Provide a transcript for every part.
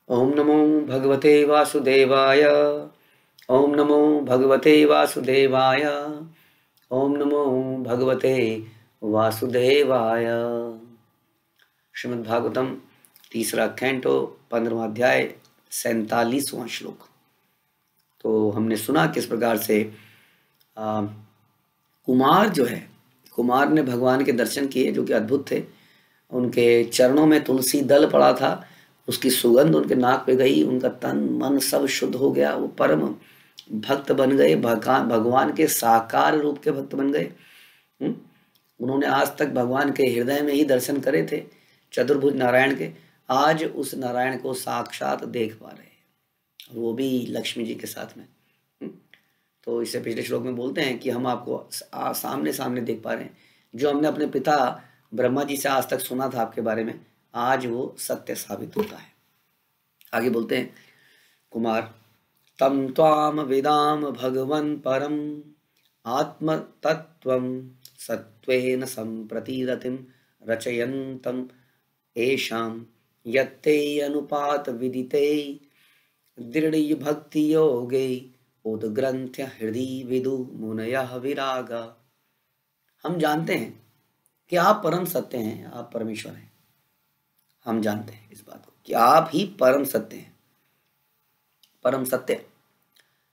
ओम नमो भगवते वासुदेवाय। ओम नमो भगवते वासुदेवाय। ओम नमो भगवते वासुदेवाय। श्रीमद् भागवतम तीसरा कैंटो 15वां अध्याय 47वां श्लोक। तो हमने सुना किस प्रकार से कुमार जो है, कुमार ने भगवान के दर्शन किए जो कि अद्भुत थे। उनके चरणों में तुलसी दल पड़ा था, उसकी सुगंध उनके नाक पे गई, उनका तन मन सब शुद्ध हो गया, वो परम भक्त बन गए, भगवान के साकार रूप के भक्त बन गए। उन्होंने आज तक भगवान के हृदय में ही दर्शन करे थे, चतुर्भुज नारायण के। आज उस नारायण को साक्षात देख पा रहे हैं, वो भी लक्ष्मी जी के साथ में। तो इससे पिछले श्लोक में बोलते हैं कि हम आपको सामने सामने देख पा रहे हैं। जो हमने अपने पिता ब्रह्मा जी से आज तक सुना था आपके बारे में, आज वो सत्य साबित होता है। आगे बोलते हैं कुमार, तम त्वाम वेदाम भगवन परम आत्म तत्वम सत्वेन संप्रतिरतिम रचयन्तम एषाम यत्ते अनुपात विदिते दृढ़ भक्ति योगे उद्ग्रंथ्य हृदय विदु मुनयः विरागा। हम जानते हैं कि आप परम सत्य हैं, आप परमेश्वर हैं। हम जानते हैं इस बात को कि आप ही परम सत्य हैं। परम सत्य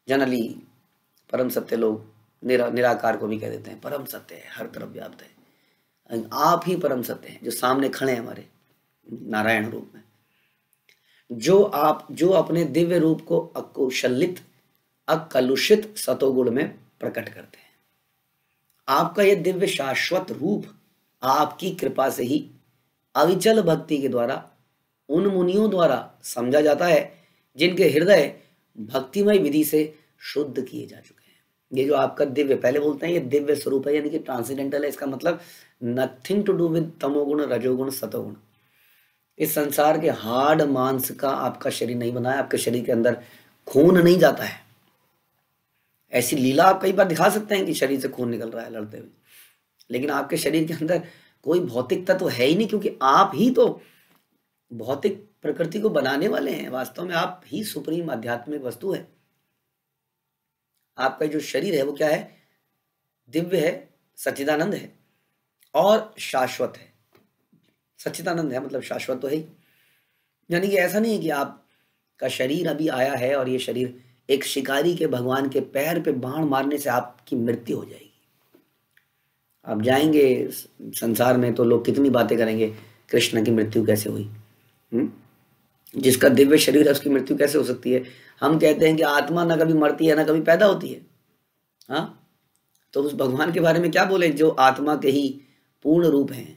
जनरली परम सत्य लोग निराकार को भी कह देते हैं, परम सत्य है, हर तरफ व्याप्त है। आप ही परम सत्य हैं जो सामने खड़े हैं हमारे नारायण रूप में, जो अपने दिव्य रूप को अकुशलित अकलुषित सतोगुण में प्रकट करते हैं। आपका यह दिव्य शाश्वत रूप आपकी कृपा से ही अविचल भक्ति के द्वारा उन मुनियों द्वारा समझा जाता है जिनके हृदय भक्तिमय विधि से शुद्ध किए जा चुके हैं। ये जो आपका दिव्य, पहले बोलते हैं ये दिव्य स्वरूप है, यानी कि ट्रांसेंडेंटल है। इसका मतलब नथिंग टू डू विद तमोगुण, रजोगुण, सतोगुण। इस संसार के हार्ड मांस का आपका शरीर नहीं बना है, आपके शरीर के अंदर खून नहीं जाता है। ऐसी लीला आप कई बार दिखा सकते हैं कि शरीर से खून निकल रहा है लड़ते हुए, लेकिन आपके शरीर के अंदर कोई भौतिक तत्व है ही नहीं, क्योंकि आप ही तो भौतिक प्रकृति को बनाने वाले हैं। वास्तव में आप ही सुप्रीम आध्यात्मिक वस्तु है। आपका जो शरीर है वो क्या है? दिव्य है, सच्चिदानंद है और शाश्वत है। सच्चिदानंद है मतलब शाश्वत तो है ही। यानी कि ऐसा नहीं है कि आपका शरीर अभी आया है और ये शरीर एक शिकारी के भगवान के पैर पे बाण मारने से आपकी मृत्यु हो जाएगी। आप जाएंगे संसार में तो लोग कितनी बातें करेंगे, कृष्ण की मृत्यु कैसे हुई? जिसका दिव्य शरीर है उसकी मृत्यु कैसे हो सकती है? हम कहते हैं कि आत्मा ना कभी मरती है ना कभी पैदा होती है। हाँ, तो उस भगवान के बारे में क्या बोले जो आत्मा के ही पूर्ण रूप हैं।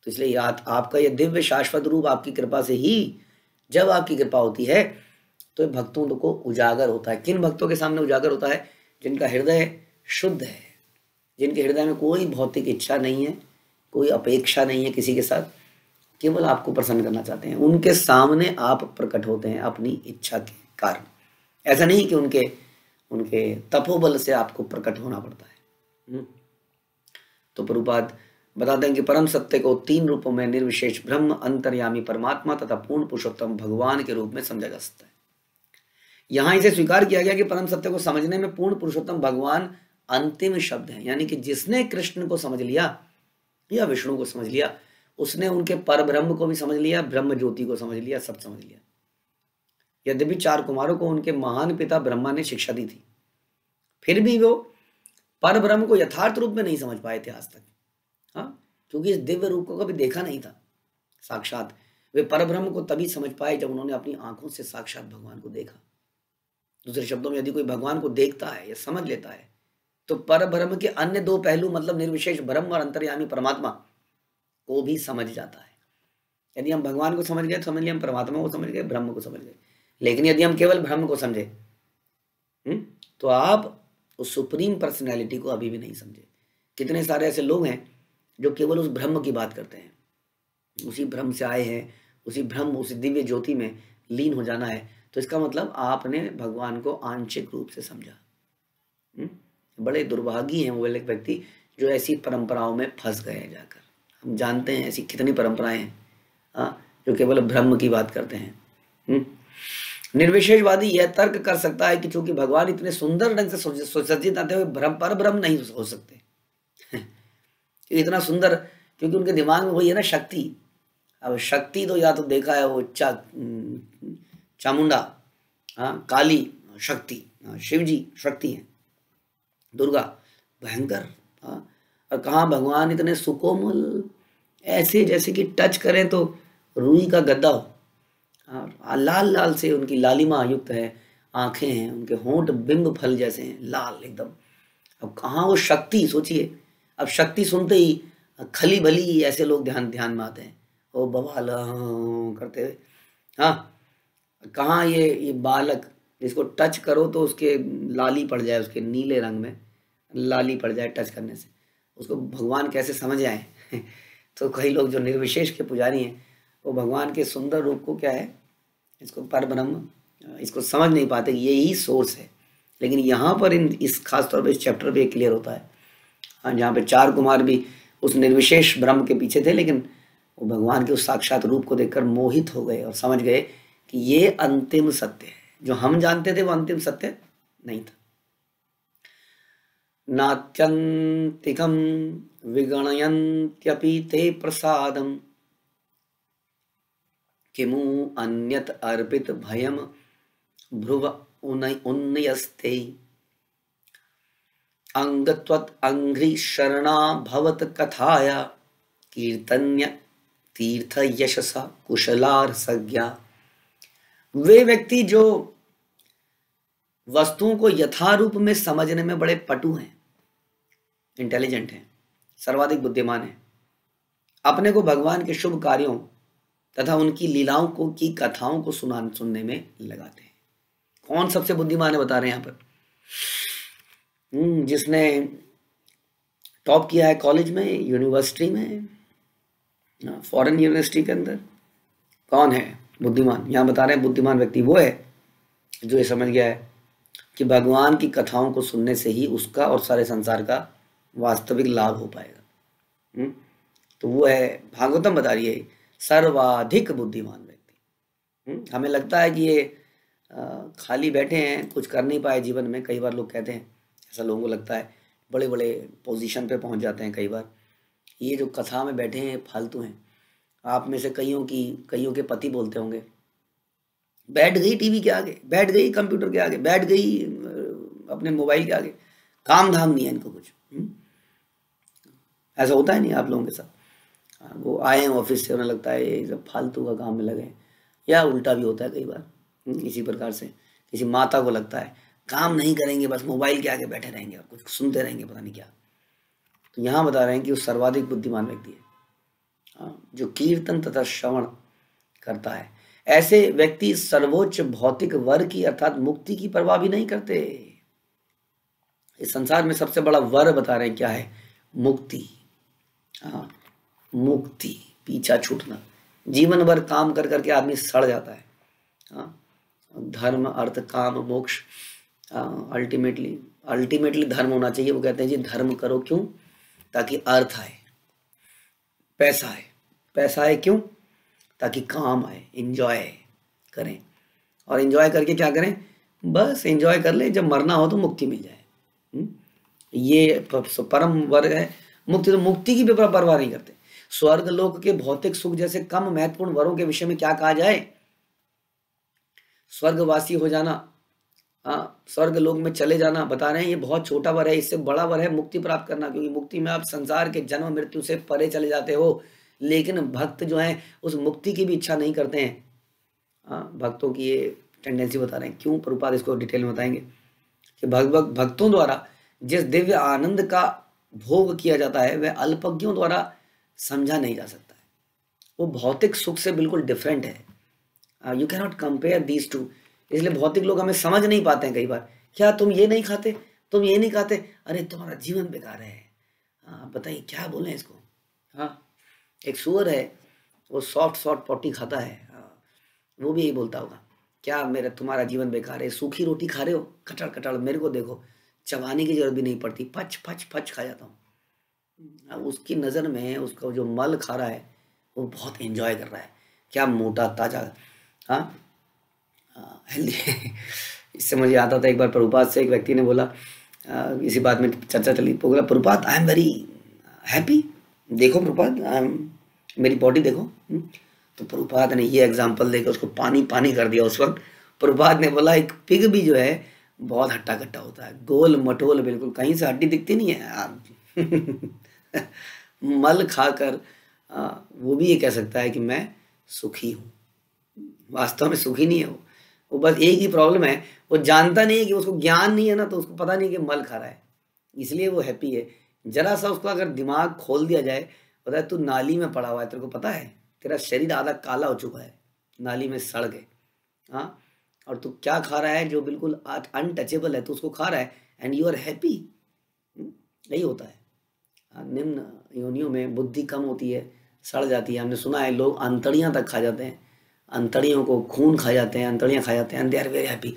तो इसलिए आपका यह दिव्य शाश्वत रूप आपकी कृपा से ही, जब आपकी कृपा होती है तो भक्तों को उजागर होता है। किन भक्तों के सामने उजागर होता है? जिनका हृदय शुद्ध है, जिनके हृदय में कोई भौतिक इच्छा नहीं है, कोई अपेक्षा नहीं है किसी के साथ, केवल आपको प्रसन्न करना चाहते हैं। उनके सामने आप प्रकट होते हैं अपनी इच्छा के कारण। ऐसा नहीं कि उनके तपोबल से आपको प्रकट होना पड़ता है। तो प्रभुपाद बताते हैं कि परम सत्य को 3 रूपों में निर्विशेष ब्रह्म, अंतर्यामी परमात्मा तथा पूर्ण पुरुषोत्तम भगवान के रूप में समझा जा सकता है। यहां इसे स्वीकार किया गया कि परम सत्य को समझने में पूर्ण पुरुषोत्तम भगवान अंतिम शब्द है। यानी कि जिसने कृष्ण को समझ लिया या विष्णु को समझ लिया, उसने उनके पर ब्रह्म को भी समझ लिया, ब्रह्म ज्योति को समझ लिया, सब समझ लिया। यद्यपि 4 कुमारों को उनके महान पिता ब्रह्मा ने शिक्षा दी थी, फिर भी वो पर ब्रह्म को यथार्थ रूप में नहीं समझ पाए थे आज तक। हाँ, क्योंकि इस दिव्य रूप को कभी देखा नहीं था साक्षात। वे पर ब्रह्म को तभी समझ पाए जब उन्होंने अपनी आंखों से साक्षात भगवान को देखा। दूसरे शब्दों में, यदि कोई भगवान को देखता है या समझ लेता है तो पर ब्रह्म के अन्य 2 पहलू मतलब निर्विशेष ब्रह्म और अंतर्यामी परमात्मा को भी समझ जाता है। यदि हम भगवान को समझ गए तो समझ लिया हम परमात्मा को समझ गए, ब्रह्म को समझ गए। लेकिन यदि हम केवल ब्रह्म को समझे तो आप उस सुप्रीम पर्सनैलिटी को अभी भी नहीं समझे। कितने सारे ऐसे लोग हैं जो केवल उस ब्रह्म की बात करते हैं, उसी ब्रह्म से आए हैं, उसी ब्रह्म उसी दिव्य ज्योति में लीन हो जाना है। तो इसका मतलब आपने भगवान को आंशिक रूप से समझा। बड़े दुर्भागी हैं वो व्यक्ति जो ऐसी परंपराओं में फंस गए हैं जाकर। हम जानते हैं ऐसी कितनी परंपराएं हैं जो केवल ब्रह्म की बात करते हैं। निर्विशेषवादी यह तर्क कर सकता है कि चूंकि भगवान इतने सुंदर ढंग से सुसज्जित आते हुए भ्रम पर ब्रह्म नहीं हो सकते। इतना सुंदर, क्योंकि उनके दिमाग में वही है ना, शक्ति। अब शक्ति तो या तो देखा है वो चामुंडा, हाँ, काली शक्ति, शिव जी शक्ति है, दुर्गा भयंकर, हाँ। और कहाँ भगवान इतने सुकोमल, ऐसे जैसे कि टच करें तो रूई का गद्दा हो, हाँ, लाल लाल से उनकी लालिमा युक्त है, आंखें हैं, उनके होंठ बिंब फल जैसे हैं, लाल एकदम। अब कहाँ वो शक्ति, सोचिए। अब शक्ति सुनते ही खली भली ऐसे लोग ध्यान में आते हैं, ओ बवाल करते हुए, हाँ। कहाँ ये बालक, जिसको टच करो तो उसके लाली पड़ जाए, उसके नीले रंग में लाली पड़ जाए टच करने से, उसको भगवान कैसे समझ आए। तो कई लोग जो निर्विशेष के पुजारी हैं, वो भगवान के सुंदर रूप को क्या है, इसको पर ब्रह्म, इसको समझ नहीं पाते, यही सोर्स है। लेकिन यहाँ पर इस खास तौर पर इस चैप्टर पे क्लियर होता है, हाँ, जहाँ पे 4 कुमार भी उस निर्विशेष ब्रह्म के पीछे थे, लेकिन वो भगवान के उस साक्षात रूप को देखकर मोहित हो गए और समझ गए कि ये अंतिम सत्य है। जो हम जानते थे वो अंतिम सत्य नहीं था। नात्यंतिकम विगणयन्त्यपि ते प्रसादम किमु अन्यत अर्पित भयम भ्रुव उन्नयस्ते अंगत्वत अंघ्रि शरणा भवत कथाया कीर्तन्य तीर्थ यशसा कुशलार सज्ञा। वे व्यक्ति जो वस्तुओं को यथारूप में समझने में बड़े पटु हैं, इंटेलिजेंट हैं, सर्वाधिक बुद्धिमान हैं, अपने को भगवान के शुभ कार्यों तथा उनकी लीलाओं को की कथाओं को सुनने में लगाते हैं। कौन सबसे बुद्धिमान है बता रहे हैं यहाँ पर? जिसने टॉप किया है कॉलेज में, यूनिवर्सिटी में, फॉरेन यूनिवर्सिटी के अंदर, कौन है बुद्धिमान? यहाँ बता रहे हैं बुद्धिमान व्यक्ति वो है जो ये समझ गया है कि भगवान की कथाओं को सुनने से ही उसका और सारे संसार का वास्तविक लाभ हो पाएगा। तो वो है, भागवतम बता रही है, सर्वाधिक बुद्धिमान व्यक्ति। हमें लगता है कि ये खाली बैठे हैं, कुछ कर नहीं पाए जीवन में। कई बार लोग कहते हैं, ऐसा लोगों को लगता है, बड़े बड़े पोजीशन पे पहुंच जाते हैं कई बार, ये जो कथा में बैठे हैं फालतू हैं। आप में से कईयों के पति बोलते होंगे, बैठ गई टीवी के आगे, बैठ गई कंप्यूटर के आगे, बैठ गई अपने मोबाइल के आगे, काम धाम नहीं है इनको कुछ। ऐसा होता है नहीं आप लोगों के साथ? वो आए हैं ऑफिस से, उन्हें लगता है ये सब फालतू का काम में लगे, या उल्टा भी होता है कई बार। इसी प्रकार से किसी माता को लगता है काम नहीं करेंगे, बस मोबाइल के आगे बैठे रहेंगे और कुछ सुनते रहेंगे, पता नहीं क्या। तो यहाँ बता रहे हैं कि वो सर्वाधिक बुद्धिमान व्यक्ति है, जो कीर्तन तथा श्रवण करता है। ऐसे व्यक्ति सर्वोच्च भौतिक वर की अर्थात मुक्ति की परवाह भी नहीं करते। इस संसार में सबसे बड़ा वर बता रहे हैं क्या है? मुक्ति। हाँ, मुक्ति, पीछा छूटना। जीवन भर काम कर करके आदमी सड़ जाता है। हाँ, धर्म अर्थ काम मोक्ष, अल्टीमेटली धर्म होना चाहिए। वो कहते हैं जी धर्म करो, क्यों? ताकि अर्थ आए, पैसा आए। पैसा आए क्यों? ताकि काम आए, एंजॉय करें। और एंजॉय करके क्या करें? बस एंजॉय कर ले, जब मरना हो तो मुक्ति मिल जाए। ये परम वर्ग है मुक्ति। तो मुक्ति की भी परवाह नहीं करते। स्वर्ग लोक के भौतिक सुख जैसे कम महत्वपूर्ण वरों के विषय में क्या कहा जाए? स्वर्गवासी हो जाना, स्वर्ग लोक में चले जाना, बता रहे हैं ये बहुत छोटा वर है। इससे बड़ा वर है मुक्ति प्राप्त करना, क्योंकि मुक्ति में आप संसार के जन्म मृत्यु से परे चले जाते हो। लेकिन भक्त जो हैं उस मुक्ति की भी इच्छा नहीं करते हैं। भक्तों की ये टेंडेंसी बता रहे हैं। क्यों? प्रभुपाद इसको डिटेल में बताएंगे कि भक्तों द्वारा जिस दिव्य आनंद का भोग किया जाता है वह अल्पज्ञों द्वारा समझा नहीं जा सकता है। वो भौतिक सुख से बिल्कुल डिफरेंट है। You can not compare these two. इसलिए भौतिक लोग हमें समझ नहीं पाते हैं कई बार। क्या तुम ये नहीं खाते, तुम ये नहीं खाते, अरे तुम्हारा जीवन बेकार है। बताइए क्या बोले इसको। हाँ, एक सुअर है, वो सॉफ्ट पॉटी खाता है, वो भी यही बोलता होगा, क्या मेरा तुम्हारा जीवन बेकार है, सूखी रोटी खा रहे हो, कटड़ कटड़, मेरे को देखो, चबाने की जरूरत भी नहीं पड़ती, पच पच पच खा जाता हूँ। उसकी नज़र में उसका जो मल खा रहा है वो बहुत एंजॉय कर रहा है, क्या मोटा ताजा। हाँ, हेल्दी इससे मुझे आता था एक बार प्रभुपाद से एक व्यक्ति ने बोला, इसी बात में चर्चा चली, तो बोला Prabhupada I am very happy, देखो प्रभुपाद मेरी बॉडी देखो। तो प्रभुपाद ने ये एग्जाम्पल देकर उसको पानी पानी कर दिया उस वक्त। प्रभुपाद ने बोला एक पिग भी जो है बहुत हट्टा कट्टा होता है, गोल मटोल, बिल्कुल कहीं से हड्डी दिखती नहीं है यार मल खाकर वो भी ये कह सकता है कि मैं सुखी हूँ, वास्तव में सुखी नहीं है वो बस एक ही प्रॉब्लम है, वो जानता नहीं है कि उसको ज्ञान नहीं है ना, तो उसको पता नहीं कि मल खा रहा है, इसलिए वो हैप्पी है। जरा सा उसको अगर दिमाग खोल दिया जाए, पता है तू नाली में पड़ा हुआ है, तेरे को पता है तेरा शरीर आधा काला हो चुका है, नाली में सड़ गए, हाँ, और तू क्या खा रहा है जो बिल्कुल अनटचेबल है, तो उसको खा रहा है एंड यू आर हैप्पी। यही होता है, निम्न योनियों में बुद्धि कम होती है, सड़ जाती है। हमने सुना है लोग अंतड़ियां तक खा जाते हैं, अंतड़ियों को खून खा जाते हैं, अंतड़ियां खा जाते हैं, and they are very happy,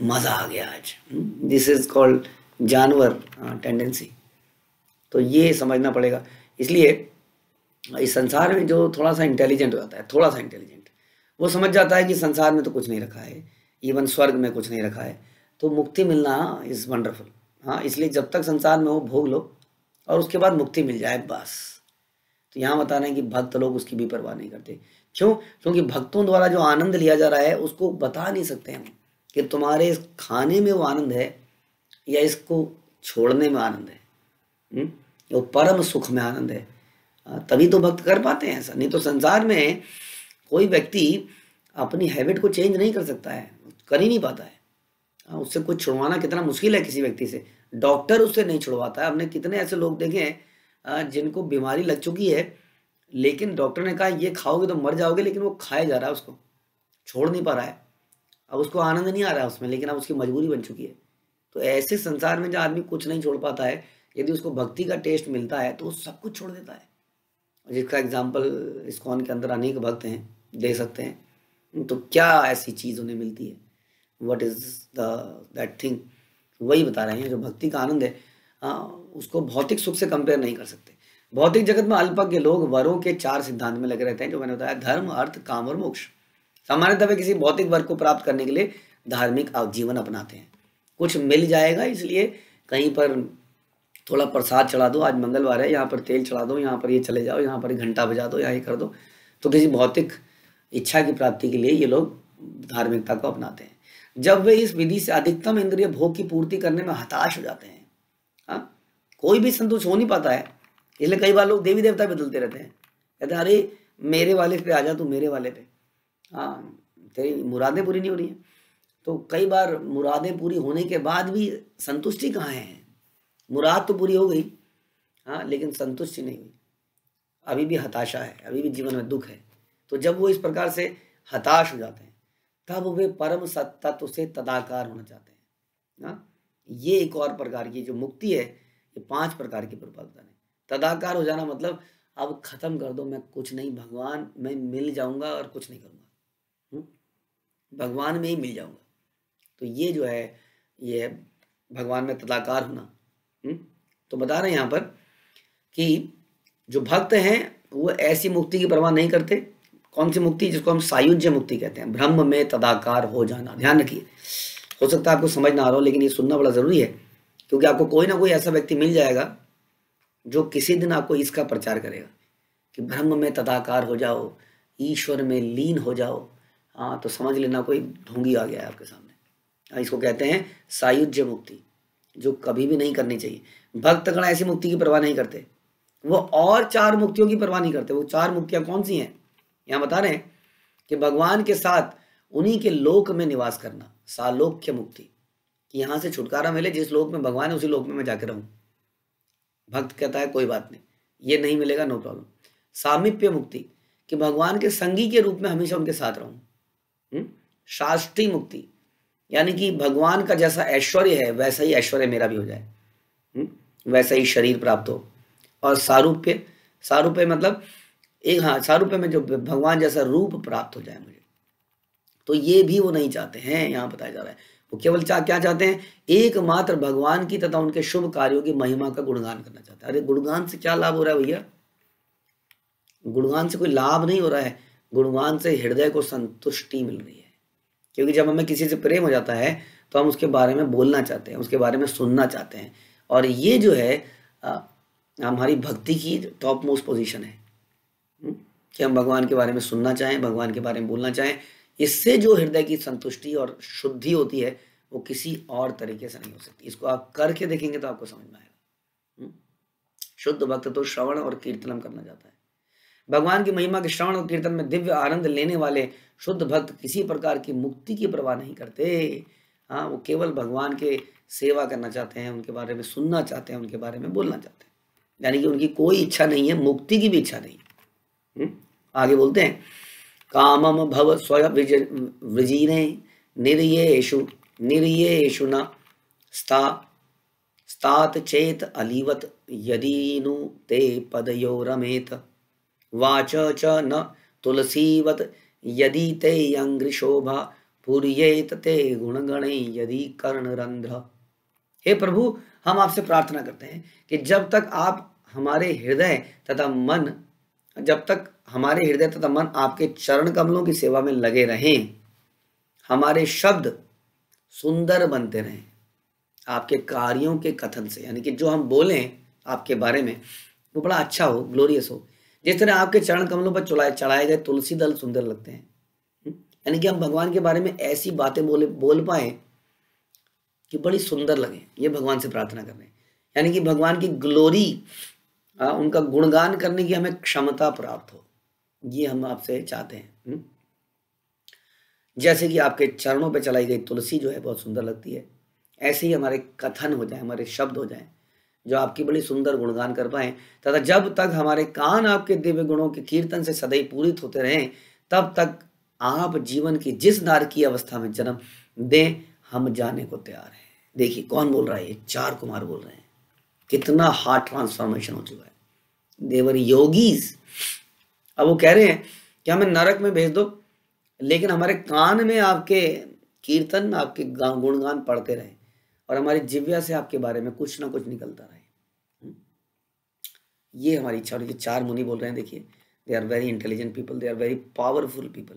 मज़ा आ गया आज। दिस इज कॉल्ड जानवर टेंडेंसी। तो ये समझना पड़ेगा। इसलिए इस संसार में जो थोड़ा सा इंटेलिजेंट हो जाता है, थोड़ा सा इंटेलिजेंट, वो समझ जाता है कि संसार में तो कुछ नहीं रखा है, इवन स्वर्ग में कुछ नहीं रखा है, तो मुक्ति मिलना इज़ वंडरफुल। हाँ, इसलिए जब तक संसार में हो भोग लो और उसके बाद मुक्ति मिल जाए बस। तो यहाँ बता रहे हैं कि भक्त लोग उसकी भी परवाह नहीं करते। क्यों? क्योंकि भक्तों द्वारा जो आनंद लिया जा रहा है उसको बता नहीं सकते हम कि तुम्हारे इस खाने में वो आनंद है या इसको छोड़ने में आनंद है, वो परम सुख में आनंद है। तभी तो भक्त कर पाते हैं ऐसा, नहीं तो संसार में कोई व्यक्ति अपनी हैबिट को चेंज नहीं कर सकता है, कर ही नहीं पाता है। उससे कुछ छुड़वाना कितना मुश्किल है किसी व्यक्ति से, डॉक्टर उससे नहीं छुड़वाता है। हमने कितने ऐसे लोग देखे हैं जिनको बीमारी लग चुकी है, लेकिन डॉक्टर ने कहा ये खाओगे तो मर जाओगे, लेकिन वो खाया जा रहा है, उसको छोड़ नहीं पा रहा है। अब उसको आनंद नहीं आ रहा है उसमें, लेकिन अब उसकी मजबूरी बन चुकी है। तो ऐसे संसार में जो आदमी कुछ नहीं छोड़ पाता है, यदि उसको भक्ति का टेस्ट मिलता है तो वो सब कुछ छोड़ देता है। जिसका एग्जाम्पल इस्कॉन के अंदर अनेक भक्त हैं, दे सकते हैं। तो क्या ऐसी चीज़ उन्हें मिलती है, व्हाट इज़ दैट थिंग, वही बता रहे हैं। जो भक्ति का आनंद है उसको भौतिक सुख से कंपेयर नहीं कर सकते। भौतिक जगत में अल्पज्ञ लोग वरों के 4 सिद्धांत में लगे रहते हैं, जो मैंने बताया, धर्म, अर्थ, काम और मोक्ष। सामान्यतः वे किसी भौतिक वर्ग को प्राप्त करने के लिए धार्मिक जीवन अपनाते हैं। कुछ मिल जाएगा इसलिए कहीं पर थोड़ा प्रसाद चढ़ा दो, आज मंगलवार है, यहाँ पर तेल चढ़ा दो, यहाँ पर ये चले जाओ, यहाँ पर घंटा बजा दो, यहाँ ये कर दो। तो किसी भौतिक इच्छा की प्राप्ति के लिए ये लोग धार्मिकता को अपनाते हैं। जब वे इस विधि से अधिकतम इंद्रिय भोग की पूर्ति करने में हताश हो जाते हैं, हाँ, कोई भी संतुष्ट हो नहीं पाता है, इसलिए कई बार लोग देवी देवता बदलते रहते हैं, कहते हैं अरे मेरे वाले पे आ जा, तू मेरे वाले पे, हाँ, तेरी मुरादें पूरी नहीं हो रही हैं। तो कई बार मुरादें पूरी होने के बाद भी संतुष्टि कहाँ है? मुराद तो पूरी हो गई, हाँ, लेकिन संतुष्टि नहीं हुई, अभी भी हताशा है, अभी भी जीवन में दुख है। तो जब वो इस प्रकार से हताश हो जाते हैं, तब वे परम तत्व से तदाकार होना चाहते हैं। हाँ, ये एक और प्रकार की जो मुक्ति है, ये 5 प्रकार की प्रबलता है। तदाकार हो जाना मतलब अब खत्म कर दो, मैं कुछ नहीं, भगवान में मिल जाऊंगा और कुछ नहीं करूंगा, भगवान में ही मिल जाऊंगा। तो ये जो है, ये है भगवान में तदाकार होना। तो बता रहे हैं यहाँ पर कि जो भक्त हैं वो ऐसी मुक्ति की परवाह नहीं करते। कौन सी मुक्ति? जिसको हम सायुज्य मुक्ति कहते हैं, ब्रह्म में तदाकार हो जाना। ध्यान रखिए, हो सकता है आपको समझ ना आ रहा हो, लेकिन ये सुनना बड़ा जरूरी है, क्योंकि आपको कोई ना कोई ऐसा व्यक्ति मिल जाएगा जो किसी दिन आपको इसका प्रचार करेगा कि ब्रह्म में तदाकार हो जाओ, ईश्वर में लीन हो जाओ। हाँ, तो समझ लेना कोई ढोंगी आ गया है आपके सामने। इसको कहते हैं सायुज्य मुक्ति, जो कभी भी नहीं करनी चाहिए। भक्तगण ऐसी मुक्ति की परवाह नहीं करते, वो और 4 मुक्तियों की परवाह नहीं करते। वो 4 मुक्तियां कौन सी हैं? यहाँ बता रहे हैं कि भगवान के साथ उन्हीं के लोक में निवास करना, सालोक्य मुक्ति, कि यहाँ से छुटकारा मिले, जिस लोक में भगवान है उसी लोक में मैं जाकर रहूं। भक्त कहता है कोई बात नहीं, ये नहीं मिलेगा, नो प्रॉब्लम। सामीप्य मुक्ति, कि भगवान के संगी के रूप में हमेशा उनके साथ रहूं। शास्त्री मुक्ति, यानी कि भगवान का जैसा ऐश्वर्य है वैसा ही ऐश्वर्य मेरा भी हो जाए, वैसा ही शरीर प्राप्त हो। और सारूप्य, सारूप्य मतलब एक, हाँ, सारूप्य में जो भगवान जैसा रूप प्राप्त हो जाए मुझे, तो ये भी वो नहीं चाहते हैं। यहाँ बताया जा रहा है वो केवल क्या चाहते हैं? एकमात्र भगवान की तथा उनके शुभ कार्यों की महिमा का गुणगान करना चाहते हैं। अरे गुणगान से क्या लाभ हो रहा है भैया? गुणगान से कोई लाभ नहीं हो रहा है, गुणगान से हृदय को संतुष्टि मिल रही है, क्योंकि जब हमें किसी से प्रेम हो जाता है तो हम उसके बारे में बोलना चाहते हैं, उसके बारे में सुनना चाहते हैं, और ये जो है हमारी भक्ति की टॉप मोस्ट पोजीशन है कि हम भगवान के बारे में सुनना चाहें, भगवान के बारे में बोलना चाहें। इससे जो हृदय की संतुष्टि और शुद्धि होती है वो किसी और तरीके से नहीं हो सकती। इसको आप करके देखेंगे तो आपको समझ में आएगा। शुद्ध भक्त तो श्रवण और कीर्तन करना चाहता है। भगवान की महिमा के श्रवण और कीर्तन में दिव्य आनंद लेने वाले शुद्ध भक्त किसी प्रकार की मुक्ति की परवाह नहीं करते। हाँ, वो केवल भगवान के सेवा करना चाहते हैं, उनके बारे में सुनना चाहते हैं, उनके बारे में बोलना चाहते हैं। यानी कि उनकी कोई इच्छा नहीं है, मुक्ति की भी इच्छा नहीं। आगे बोलते हैं, कामम भव स्वय वृजीने निर्येषु न स्तात चेत अलीवत यदीनु ते पदयो रमेत वाच च न तुलसीवत यदि ते अंग्रि शोभा पूर्येत ते गुणगणे यदि कर्णरंध्र। हे प्रभु, हम आपसे प्रार्थना करते हैं कि जब तक हमारे हृदय तथा मन आपके चरण कमलों की सेवा में लगे रहें, हमारे शब्द सुंदर बनते रहें आपके कार्यों के कथन से, यानी कि जो हम बोलें आपके बारे में वो बड़ा अच्छा हो, ग्लोरियस हो। जिस तरह आपके चरण कमलों पर चढ़ाए गए तुलसी दल सुंदर लगते हैं, यानी कि हम भगवान के बारे में ऐसी बातें बोल पाए कि बड़ी सुंदर लगे। ये भगवान से प्रार्थना कर रहे हैं, यानी कि भगवान की ग्लोरी, उनका गुणगान करने की हमें क्षमता प्राप्त हो, ये हम आपसे चाहते हैं। जैसे कि आपके चरणों पे चलाई गई तुलसी जो है बहुत सुंदर लगती है, ऐसे ही हमारे कथन हो जाए, हमारे शब्द हो जाएं जो आपकी बड़ी सुंदर गुणगान कर पाएं, तथा जब तक हमारे कान आपके दिव्य गुणों के कीर्तन से सदैव पूरित होते रहें, तब तक आप जीवन की जिस नारकीय अवस्था में जन्म दें, हम जाने को तैयार हैं। देखिए कौन बोल रहा है, ये 4 कुमार बोल रहे हैं। कितना हार्ट ट्रांसफॉर्मेशन हो चुका है। देवर योगीज। अब वो कह रहे हैं कि हमें नरक में भेज दो, लेकिन हमारे कान में आपके कीर्तन, आपके गुणगान पढ़ते रहे और हमारी जिह्वा से आपके बारे में कुछ ना कुछ निकलता रहे। ये हमारी इच्छा। और ये 4 मुनि बोल रहे हैं, देखिए, they are very intelligent people, they are very powerful people.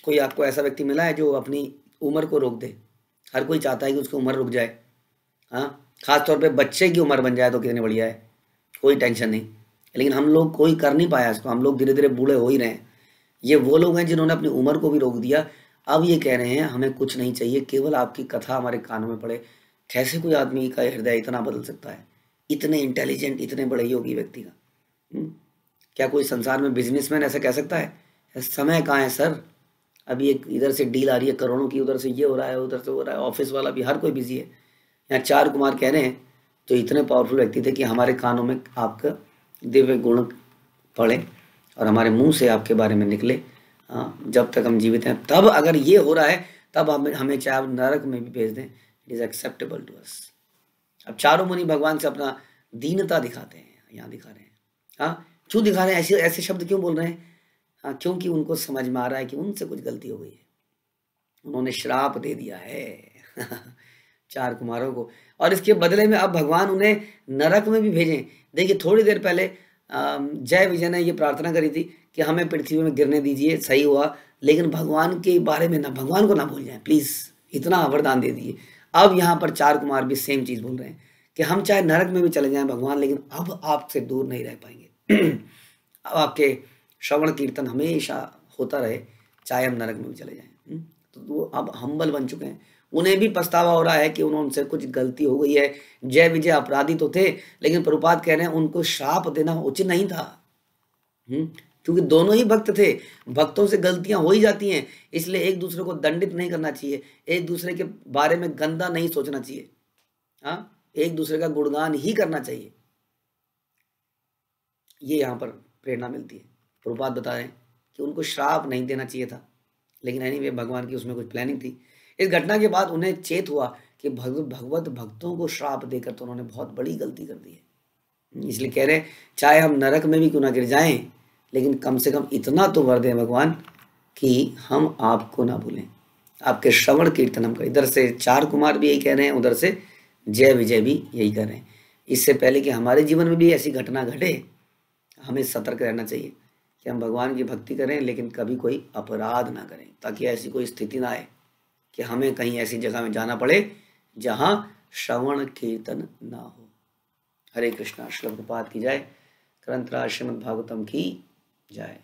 कोई आपको ऐसा व्यक्ति मिला है जो अपनी उम्र को रोक दे? हर कोई चाहता है कि उसकी उम्र रुक जाए। हाँ, खास तौर पे बच्चे की उम्र बन जाए तो कितनी बढ़िया है, कोई टेंशन नहीं। लेकिन हम लोग कोई कर नहीं पाया इसको, हम लोग धीरे धीरे बूढ़े हो ही रहे हैं। ये वो लोग हैं जिन्होंने अपनी उम्र को भी रोक दिया। अब ये कह रहे हैं हमें कुछ नहीं चाहिए, केवल आपकी कथा हमारे कानों में पड़े। कैसे कोई आदमी का हृदय इतना बदल सकता है, इतने इंटेलिजेंट, इतने बड़े योगी व्यक्ति का? क्या कोई संसार में बिजनेसमैन ऐसा कह सकता है? समय कहाँ है सर? अभी एक इधर से डील आ रही है करोड़ों की, उधर से ये हो रहा है, उधर से हो रहा है, ऑफिस वाला भी, हर कोई बिजी है। यहाँ 4 कुमार कह रहे हैं तो इतने पावरफुल व्यक्ति थे कि हमारे कानों में आपका दिव्य गुण पड़े और हमारे मुंह से आपके बारे में निकले। जब तक हम जीवित हैं, तब अगर ये हो रहा है तब हमें चाहे आप नरक में भी भेज दें, it is acceptable to us. अब 4 मुनि भगवान से अपना दीनता दिखाते हैं, यहाँ दिखा रहे हैं। हाँ, क्यों दिखा रहे हैं? ऐसे ऐसे शब्द क्यों बोल रहे हैं? हाँ, क्योंकि उनको समझ में आ रहा है कि उनसे कुछ गलती हो गई है, उन्होंने श्राप दे दिया है 4 कुमारों को, और इसके बदले में अब भगवान उन्हें नरक में भी भेजें। देखिए, थोड़ी देर पहले जय विजय ने ये प्रार्थना करी थी कि हमें पृथ्वी में गिरने दीजिए, सही हुआ, लेकिन भगवान के बारे में ना, भगवान को ना भूल जाएं प्लीज, इतना वरदान दे दीजिए। अब यहाँ पर 4 कुमार भी सेम चीज बोल रहे हैं कि हम चाहे नरक में भी चले जाएं भगवान, लेकिन अब आपसे दूर नहीं रह पाएंगे अब आपके श्रवण कीर्तन हमेशा होता रहे, चाहे हम नरक में भी चले जाएं। तो वो अब हम्बल बन चुके हैं, उन्हें भी पछतावा हो रहा है कि उनसे कुछ गलती हो गई है। जय विजय अपराधी तो थे, लेकिन प्रभुपाद कह रहे हैं उनको श्राप देना उचित नहीं था, क्योंकि दोनों ही भक्त थे। भक्तों से गलतियां हो ही जाती हैं, इसलिए एक दूसरे को दंडित नहीं करना चाहिए, एक दूसरे के बारे में गंदा नहीं सोचना चाहिए। हाँ, एक दूसरे का गुणगान ही करना चाहिए। ये यहाँ पर प्रेरणा मिलती है। प्रभुपाद बता रहे हैं कि उनको श्राप नहीं देना चाहिए था, लेकिन एनीवे भगवान की उसमें कुछ प्लानिंग थी। इस घटना के बाद उन्हें चेत हुआ कि भगवत भक्तों को श्राप देकर तो उन्होंने बहुत बड़ी गलती कर दी है। इसलिए कह रहे हैं चाहे हम नरक में भी क्यों ना गिर जाएं, लेकिन कम से कम इतना तो वर दें भगवान कि हम आपको ना भूलें, आपके श्रवण कीर्तन हम करें। इधर से 4 कुमार भी यही कह रहे हैं, उधर से जय विजय भी यही कह रहे हैं। इससे पहले कि हमारे जीवन में भी ऐसी घटना घटे, हमें सतर्क रहना चाहिए कि हम भगवान की भक्ति करें लेकिन कभी कोई अपराध ना करें, ताकि ऐसी कोई स्थिति ना आए कि हमें कहीं ऐसी जगह में जाना पड़े जहां श्रवण कीर्तन ना हो। हरे कृष्णा। श्रील प्रभुपाद की जय। ग्रंथराज श्रीमद् भागवतम की जय।